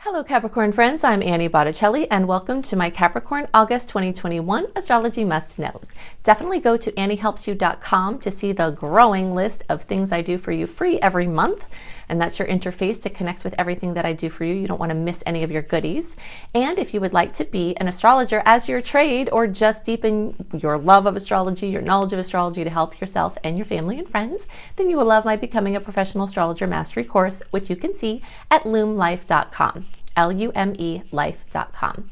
Hello Capricorn friends, I'm Annie Botticelli and welcome to my Capricorn August 2021 Astrology Must Knows. Definitely go to anniehelpsyou.com to see the growing list of things I do for you free every month. And that's your interface to connect with everything that I do for you. You don't want to miss any of your goodies. And if you would like to be an astrologer as your trade or just deepen your love of astrology, your knowledge of astrology to help yourself and your family and friends, then you will love my Becoming a Professional Astrologer Mastery course, which you can see at lumelife.com. L-U-M-E life.com.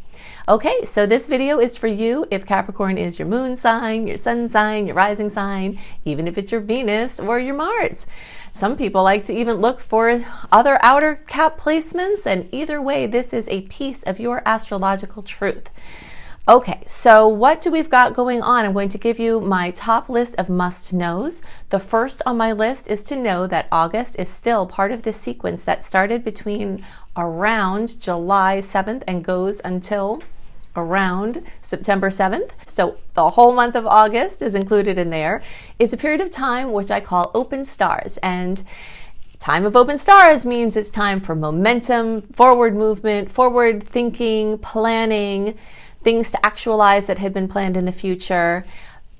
Okay, so this video is for you if Capricorn is your moon sign, your sun sign, your rising sign, even if it's your Venus or your Mars. Some people like to even look for other outer cap placements, and either way, this is a piece of your astrological truth. Okay, so what do we've got going on? I'm going to give you my top list of must-knows. The first on my list is to know that August is still part of this sequence that started between around July 7th and goes until around September 7th. So the whole month of August is included in there. It's a period of time which I call open stars, and time of open stars means it's time for momentum, forward movement, forward thinking, planning, things to actualize that had been planned in the future,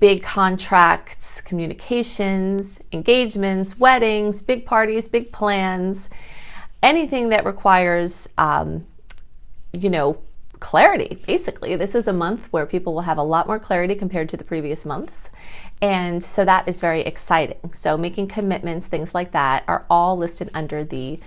big contracts, communications, engagements, weddings, big parties, big plans, anything that requires, clarity, basically. This is a month where people will have a lot more clarity compared to the previous months. And so that is very exciting. So making commitments, things like that are all listed under the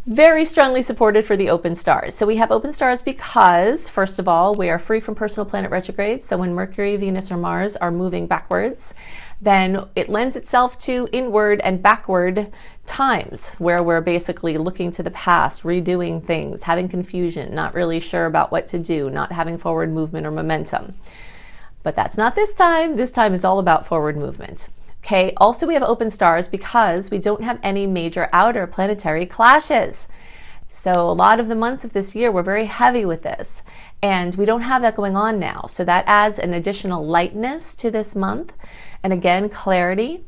very strongly supported for the open stars. So we have open stars because, first of all, we are free from personal planet retrogrades. So when Mercury, Venus, or Mars are moving backwards, then it lends itself to inward and backward times where we're basically looking to the past, redoing things, having confusion, not really sure about what to do, not having forward movement or momentum. But that's not this time. This time is all about forward movement. Okay, also we have open stars because we don't have any major outer planetary clashes. So a lot of the months of this year, we're very heavy with this, and we don't have that going on now. So that adds an additional lightness to this month. And again, clarity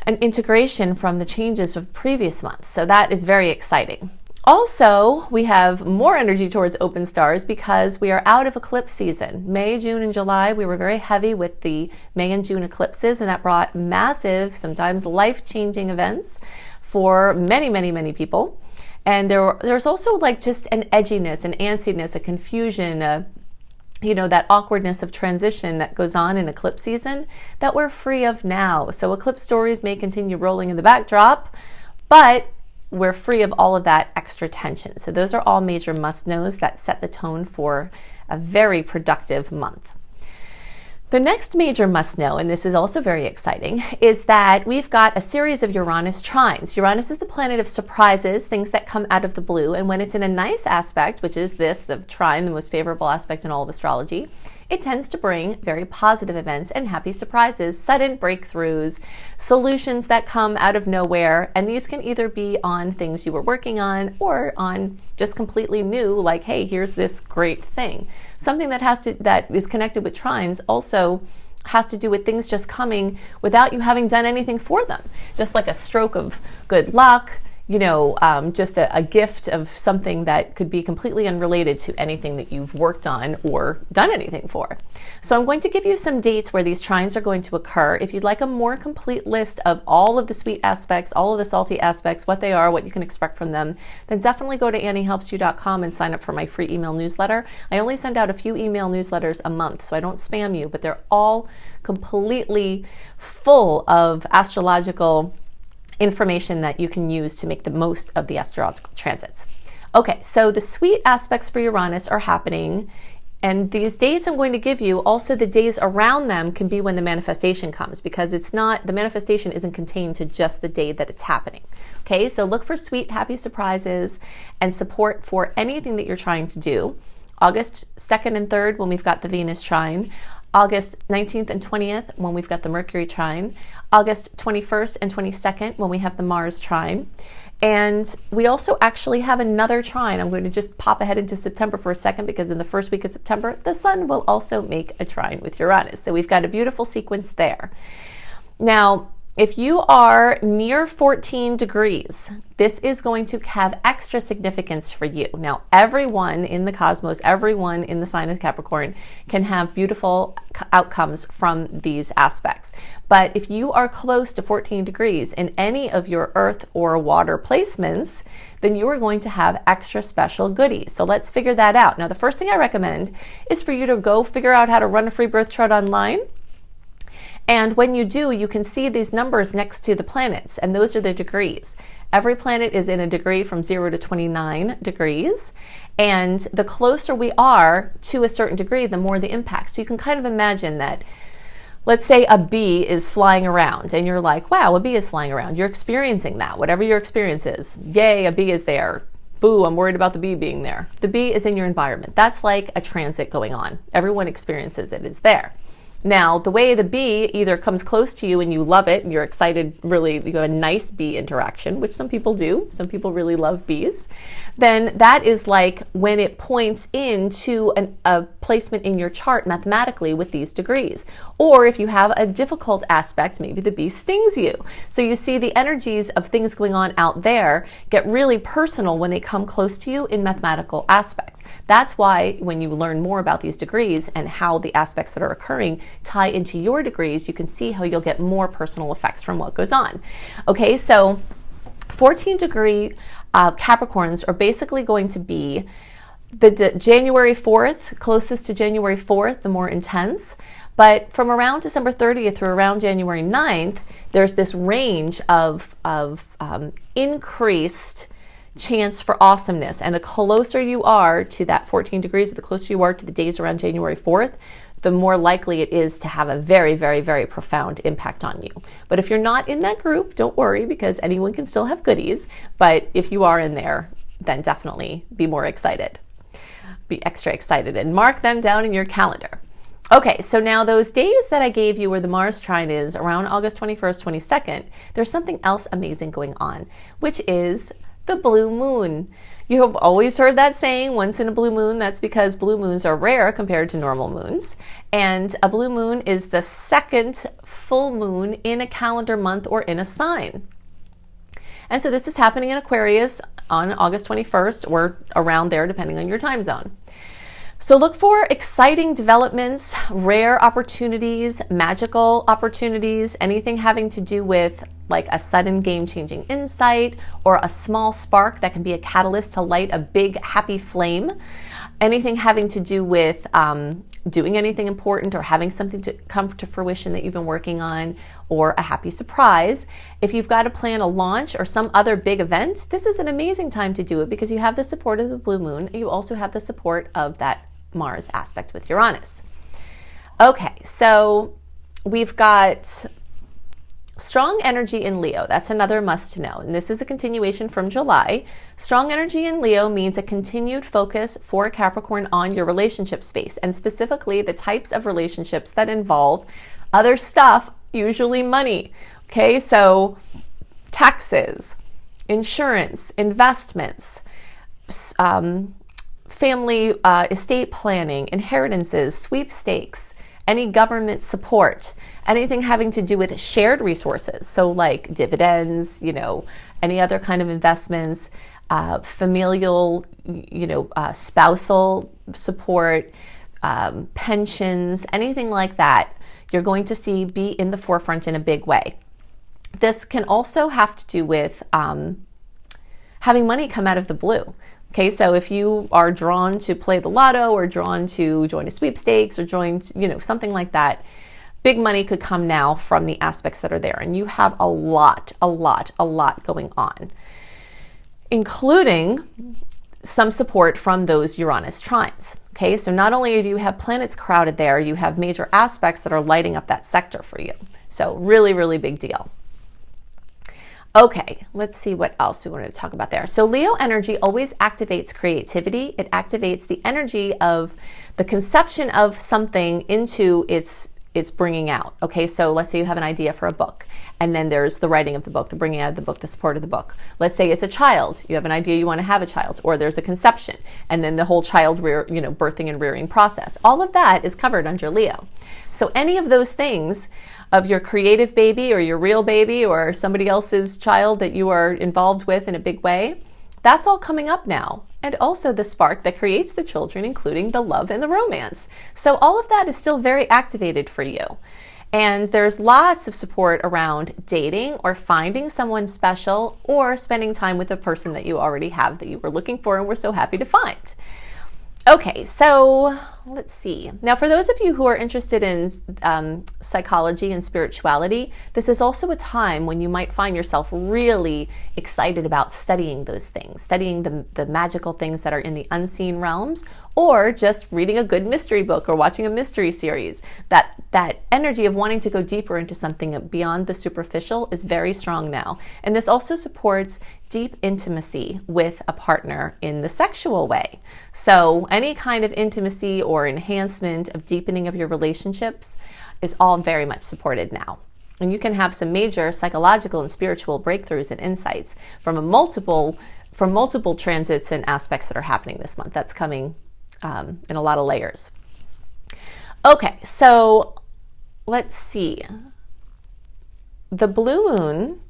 and integration from the changes of previous months. So that is very exciting. Also, we have more energy towards open stars because we are out of eclipse season. May, June, and July, we were very heavy with the May and June eclipses, and that brought massive, sometimes life-changing events for many, many, many people. And there's also like just an edginess, an antsiness, a confusion, that awkwardness of transition that goes on in eclipse season that we're free of now. So eclipse stories may continue rolling in the backdrop, but we're free of all of that extra tension. So those are all major must-knows that set the tone for a very productive month. The next major must-know, and this is also very exciting, is that we've got a series of Uranus trines. Uranus is the planet of surprises, things that come out of the blue, and when it's in a nice aspect, which is this, the trine, the most favorable aspect in all of astrology, it tends to bring very positive events and happy surprises, sudden breakthroughs, solutions that come out of nowhere. And these can either be on things you were working on or on just completely new, like, hey, here's this great thing. Something that is connected with trines also has to do with things just coming without you having done anything for them. Just like a stroke of good luck, just a gift of something that could be completely unrelated to anything that you've worked on or done anything for. So I'm going to give you some dates where these trines are going to occur. If you'd like a more complete list of all of the sweet aspects, all of the salty aspects, what they are, what you can expect from them, then definitely go to anniehelpsyou.com and sign up for my free email newsletter. I only send out a few email newsletters a month, so I don't spam you, but they're all completely full of astrological information that you can use to make the most of the astrological transits. Okay, so the sweet aspects for Uranus are happening, and these days I'm going to give you, also the days around them can be when the manifestation comes, because the manifestation isn't contained to just the day that it's happening. Okay, so look for sweet, happy surprises and support for anything that you're trying to do. August 2nd and 3rd, when we've got the Venus trine. August 19th and 20th, when we've got the Mercury trine. August 21st and 22nd, when we have the Mars trine. And we also actually have another trine. I'm going to just pop ahead into September for a second, because in the first week of September, the Sun will also make a trine with Uranus. So we've got a beautiful sequence there. Now, if you are near 14 degrees, this is going to have extra significance for you. Now, everyone in the cosmos, everyone in the sign of Capricorn can have beautiful outcomes from these aspects. But if you are close to 14 degrees in any of your earth or water placements, then you are going to have extra special goodies. So let's figure that out. Now, the first thing I recommend is for you to go figure out how to run a free birth chart online. And when you do, you can see these numbers next to the planets, and those are the degrees. Every planet is in a degree from 0 to 29 degrees, and the closer we are to a certain degree, the more the impact. So you can kind of imagine that, let's say a bee is flying around, and you're like, wow, a bee is flying around. You're experiencing that, whatever your experience is. Yay, a bee is there. Boo, I'm worried about the bee being there. The bee is in your environment. That's like a transit going on. Everyone experiences it. It's there. Now, the way the bee either comes close to you and you love it and you're excited, really, you have a nice bee interaction, which some people do. Some people really love bees. Then that is like when it points into a placement in your chart mathematically with these degrees. Or if you have a difficult aspect, maybe the bee stings you. So you see the energies of things going on out there get really personal when they come close to you in mathematical aspects. That's why when you learn more about these degrees and how the aspects that are occurring tie into your degrees, you can see how you'll get more personal effects from what goes on. Okay, so 14 degree Capricorns are basically going to be the January 4th, closest to January 4th, the more intense. But from around December 30th through around January 9th, there's this range of increased chance for awesomeness. And the closer you are to that 14 degrees, the closer you are to the days around January 4th, the more likely it is to have a very, very, very profound impact on you. But if you're not in that group, don't worry, because anyone can still have goodies. But if you are in there, then definitely be more excited. Be extra excited and mark them down in your calendar. Okay, so now those days that I gave you where the Mars trine is around August 21st, 22nd, there's something else amazing going on, which is the blue moon. You have always heard that saying, once in a blue moon. That's because blue moons are rare compared to normal moons. And a blue moon is the second full moon in a calendar month or in a sign. And so this is happening in Aquarius on August 21st or around there, depending on your time zone. So look for exciting developments, rare opportunities, magical opportunities, anything having to do with like a sudden game-changing insight or a small spark that can be a catalyst to light a big happy flame. Anything having to do with doing anything important or having something to come to fruition that you've been working on, or a happy surprise. If you've got to plan a launch or some other big event, this is an amazing time to do it because you have the support of the blue moon. You also have the support of that Mars aspect with Uranus. Okay, so we've got strong energy in Leo. That's another must to know. And this is a continuation from July. Strong energy in Leo means a continued focus for Capricorn on your relationship space, and specifically the types of relationships that involve other stuff, usually money. Okay, so taxes, insurance, investments, family estate planning, inheritances, sweepstakes, any government support, anything having to do with shared resources. So like dividends, any other kind of investments, familial, spousal support, pensions, anything like that, you're going to see be in the forefront in a big way. This can also have to do with having money come out of the blue. Okay, so if you are drawn to play the lotto or drawn to join a sweepstakes or join, something like that, big money could come now from the aspects that are there. And you have a lot going on, including some support from those Uranus trines. Okay, so not only do you have planets crowded there, you have major aspects that are lighting up that sector for you. So really, really big deal. Okay, let's see what else we wanted to talk about there. So Leo energy always activates creativity. It activates the energy of the conception of something into its bringing out. Okay, so let's say you have an idea for a book, and then there's the writing of the book, the bringing out of the book, the support of the book. Let's say it's a child. You have an idea you want to have a child, or there's a conception, and then the whole child birthing and rearing process. All of that is covered under Leo. So any of those things of your creative baby or your real baby or somebody else's child that you are involved with in a big way. That's all coming up now. And also the spark that creates the children, including the love and the romance. So all of that is still very activated for you. And there's lots of support around dating or finding someone special or spending time with a person that you already have that you were looking for and were so happy to find. Okay, so let's see. Now, for those of you who are interested in psychology and spirituality, this is also a time when you might find yourself really excited about studying those things, studying the magical things that are in the unseen realms, or just reading a good mystery book or watching a mystery series. That energy of wanting to go deeper into something beyond the superficial is very strong now. And this also supports deep intimacy with a partner in the sexual way. So any kind of intimacy or enhancement of deepening of your relationships is all very much supported now. And you can have some major psychological and spiritual breakthroughs and insights from multiple transits and aspects that are happening this month. That's coming in a lot of layers. Okay, so let's see. The blue moon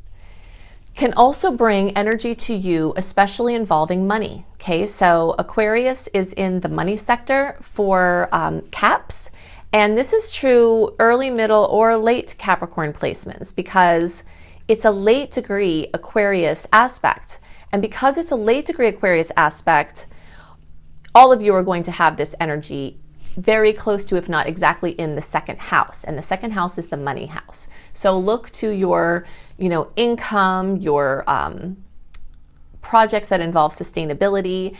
can also bring energy to you, especially involving money. Okay, so Aquarius is in the money sector for Caps, and this is true early, middle, or late Capricorn placements because it's a late degree Aquarius aspect. And because it's a late degree Aquarius aspect, all of you are going to have this energy very close to, if not exactly, in the second house. And the second house is the money house. So look to your, income, your projects that involve sustainability.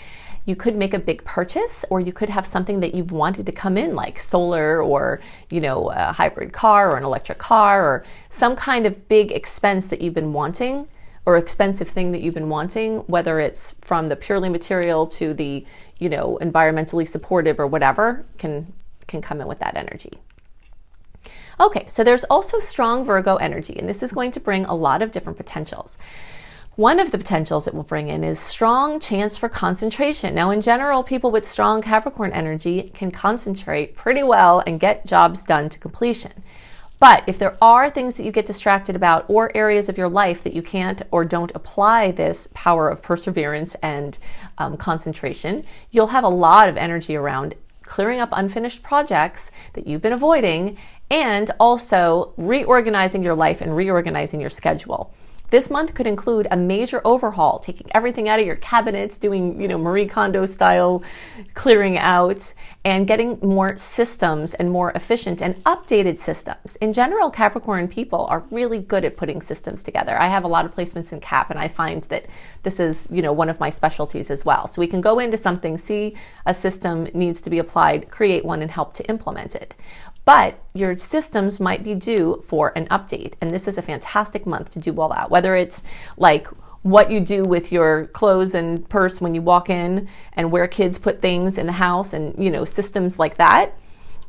You could make a big purchase, or you could have something that you've wanted to come in, like solar or, a hybrid car or an electric car or some kind of big expense that you've been wanting, or expensive thing that you've been wanting, whether it's from the purely material to the, environmentally supportive or whatever, can come in with that energy. Okay, so there's also strong Virgo energy, and this is going to bring a lot of different potentials. One of the potentials it will bring in is strong chance for concentration. Now, in general, people with strong Capricorn energy can concentrate pretty well and get jobs done to completion. But if there are things that you get distracted about or areas of your life that you can't or don't apply this power of perseverance and concentration, you'll have a lot of energy around clearing up unfinished projects that you've been avoiding and also reorganizing your life and reorganizing your schedule. This month could include a major overhaul, taking everything out of your cabinets, doing, Marie Kondo style clearing out, and getting more systems and more efficient and updated systems. In general, Capricorn people are really good at putting systems together. I have a lot of placements in Cap, and I find that this is, one of my specialties as well. So we can go into something, see a system needs to be applied, create one, and help to implement it. But your systems might be due for an update, and this is a fantastic month to do all that. Whether it's like what you do with your clothes and purse when you walk in, and where kids put things in the house, and systems like that,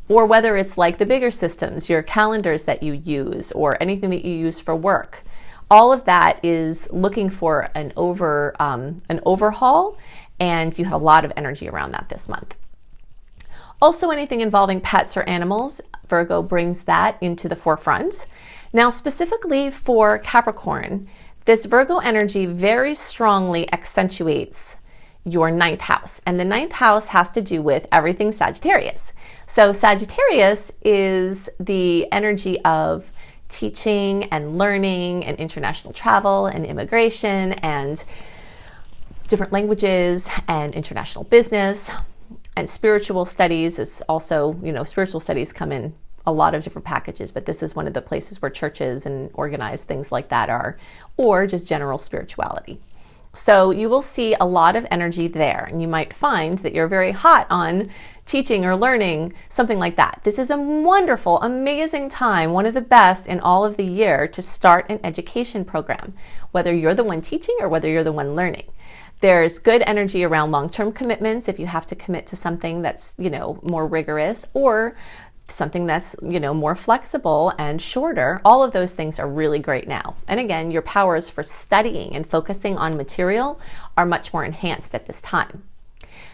or whether it's like the bigger systems, your calendars that you use, or anything that you use for work. All of that is looking for an overhaul, and you have a lot of energy around that this month. Also, anything involving pets or animals, Virgo brings that into the forefront. Now, specifically for Capricorn, this Virgo energy very strongly accentuates your ninth house. And the ninth house has to do with everything Sagittarius. So Sagittarius is the energy of teaching and learning and international travel and immigration and different languages and international business. And spiritual studies is also, spiritual studies come in a lot of different packages, but this is one of the places where churches and organized things like that are, or just general spirituality. So you will see a lot of energy there, and you might find that you're very hot on teaching or learning, something like that. This is a wonderful, amazing time, one of the best in all of the year to start an education program, whether you're the one teaching or whether you're the one learning. There's good energy around long-term commitments if you have to commit to something that's, more rigorous, or something that's, more flexible and shorter. All of those things are really great now. And again, your powers for studying and focusing on material are much more enhanced at this time.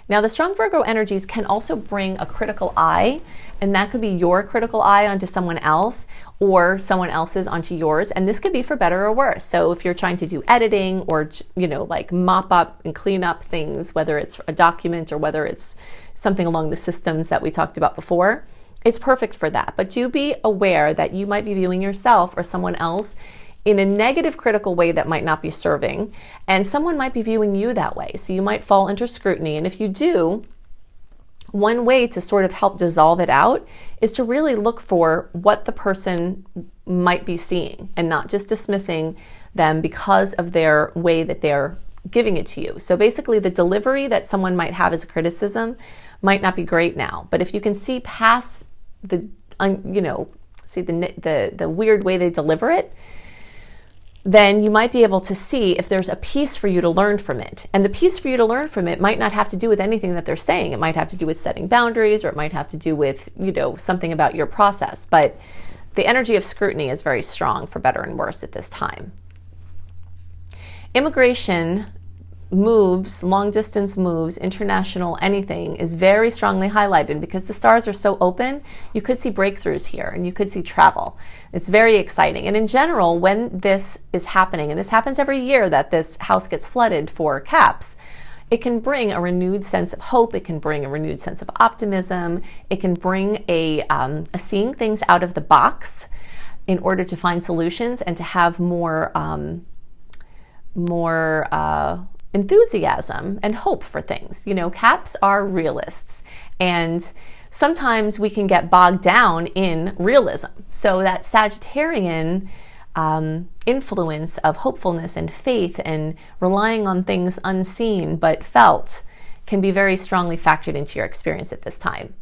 Now, the strong Virgo energies can also bring a critical eye, and that could be your critical eye onto someone else or someone else's onto yours. And this could be for better or worse. So if you're trying to do editing or, like mop up and clean up things, whether it's a document or whether it's something along the systems that we talked about before, it's perfect for that. But do be aware that you might be viewing yourself or someone else in a negative critical way that might not be serving, and someone might be viewing you that way. So you might fall under scrutiny. And if you do, one way to sort of help dissolve it out is to really look for what the person might be seeing and not just dismissing them because of their way that they're giving it to you. So basically the delivery that someone might have as a criticism might not be great now, but if you can see past the weird way they deliver it, then you might be able to see if there's a piece for you to learn from it. And the piece for you to learn from it might not have to do with anything that they're saying. It might have to do with setting boundaries, or it might have to do with, something about your process. But the energy of scrutiny is very strong for better and worse at this time. Immigration moves, long distance moves, international anything is very strongly highlighted because the stars are so open. You could see breakthroughs here and you could see travel. It's very exciting. And in general, when this is happening, and this happens every year that this house gets flooded for Caps, it can bring a renewed sense of hope. It can bring a renewed sense of optimism. It can bring a seeing things out of the box in order to find solutions and to have more enthusiasm and hope for things. Caps are realists, and sometimes we can get bogged down in realism. So that Sagittarian influence of hopefulness and faith and relying on things unseen but felt can be very strongly factored into your experience at this time.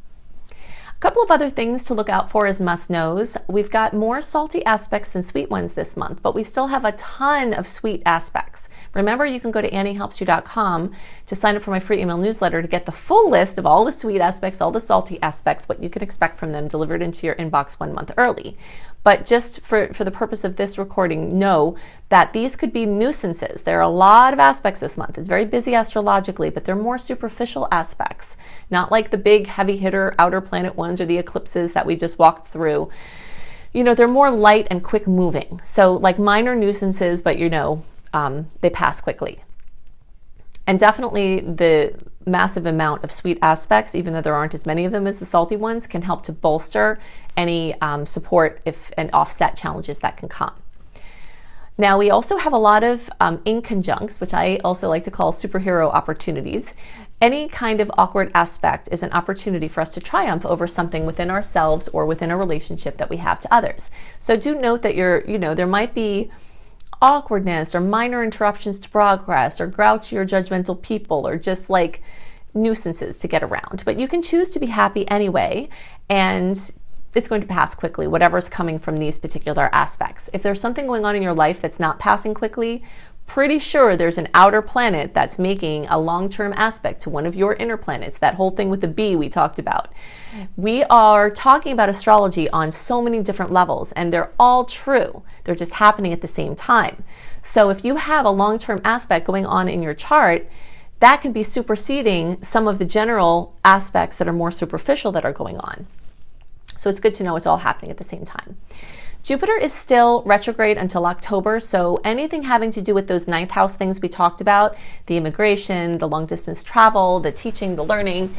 A couple of other things to look out for as must-knows. We've got more salty aspects than sweet ones this month, but we still have a ton of sweet aspects. Remember, you can go to anniehelpsyou.com to sign up for my free email newsletter to get the full list of all the sweet aspects, all the salty aspects, what you can expect from them delivered into your inbox 1 month early. But just for the purpose of this recording, know that these could be nuisances. There are a lot of aspects this month. It's very busy astrologically, but they're more superficial aspects, not like the big heavy hitter outer planet ones or the eclipses that we just walked through. They're more light and quick moving. So like minor nuisances, but they pass quickly. And definitely the massive amount of sweet aspects, even though there aren't as many of them as the salty ones, can help to bolster any support and offset challenges that can come. Now, we also have a lot of inconjuncts, which I also like to call superhero opportunities. Any kind of awkward aspect is an opportunity for us to triumph over something within ourselves or within a relationship that we have to others. So do note that there might be awkwardness or minor interruptions to progress or grouchy or judgmental people or just like nuisances to get around. But you can choose to be happy anyway, and it's going to pass quickly, whatever's coming from these particular aspects. If there's something going on in your life that's not passing quickly, pretty sure there's an outer planet that's making a long-term aspect to one of your inner planets, that whole thing with the bee we talked about. We are talking about astrology on so many different levels, and they're all true. They're just happening at the same time. So if you have a long-term aspect going on in your chart, that can be superseding some of the general aspects that are more superficial that are going on. So it's good to know it's all happening at the same time. Jupiter is still retrograde until October, so anything having to do with those ninth house things we talked about, the immigration, the long distance travel, the teaching, the learning,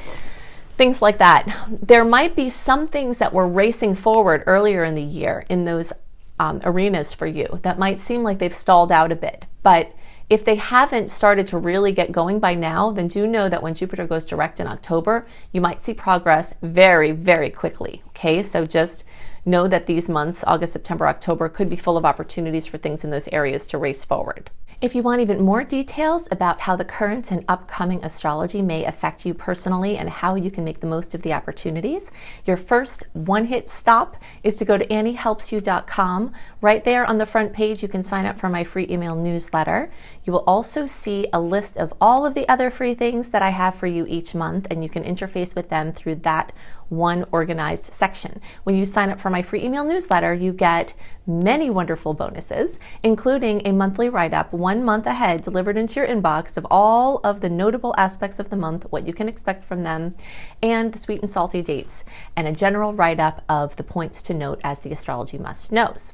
things like that, there might be some things that were racing forward earlier in the year in those arenas for you that might seem like they've stalled out a bit. But if they haven't started to really get going by now, then do know that when Jupiter goes direct in October, you might see progress very, very quickly. Okay, so just know that these months, August, September, October, could be full of opportunities for things in those areas to race forward. If you want even more details about how the current and upcoming astrology may affect you personally and how you can make the most of the opportunities, your first one-hit stop is to go to anniehelpsyou.com. Right there on the front page, you can sign up for my free email newsletter. You will also see a list of all of the other free things that I have for you each month, and you can interface with them through that one organized section. When you sign up for my free email newsletter, you get many wonderful bonuses, including a monthly write-up 1 month ahead delivered into your inbox of all of the notable aspects of the month, what you can expect from them, and the sweet and salty dates, and a general write-up of the points to note as the astrology must-knows.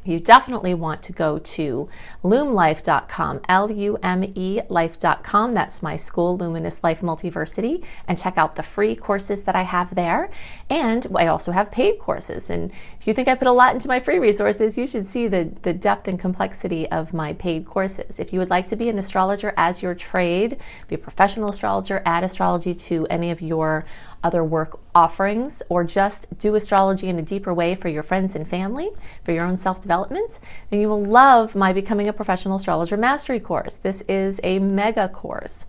You definitely want to go to lumelife.com, L-U-M-E life.com. That's my school, Luminous Life Multiversity, and check out the free courses that I have there. And I also have paid courses. And if you think I put a lot into my free resources, you should see the depth and complexity of my paid courses. If you would like to be an astrologer as your trade, be a professional astrologer, add astrology to any of your other work offerings, or just do astrology in a deeper way for your friends and family, for your own self-development, then you will love my Becoming a Professional Astrologer Mastery course. This is a mega course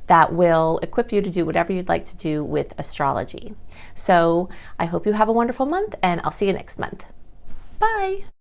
that will equip you to do whatever you'd like to do with astrology. So I hope you have a wonderful month, and I'll see you next month. Bye.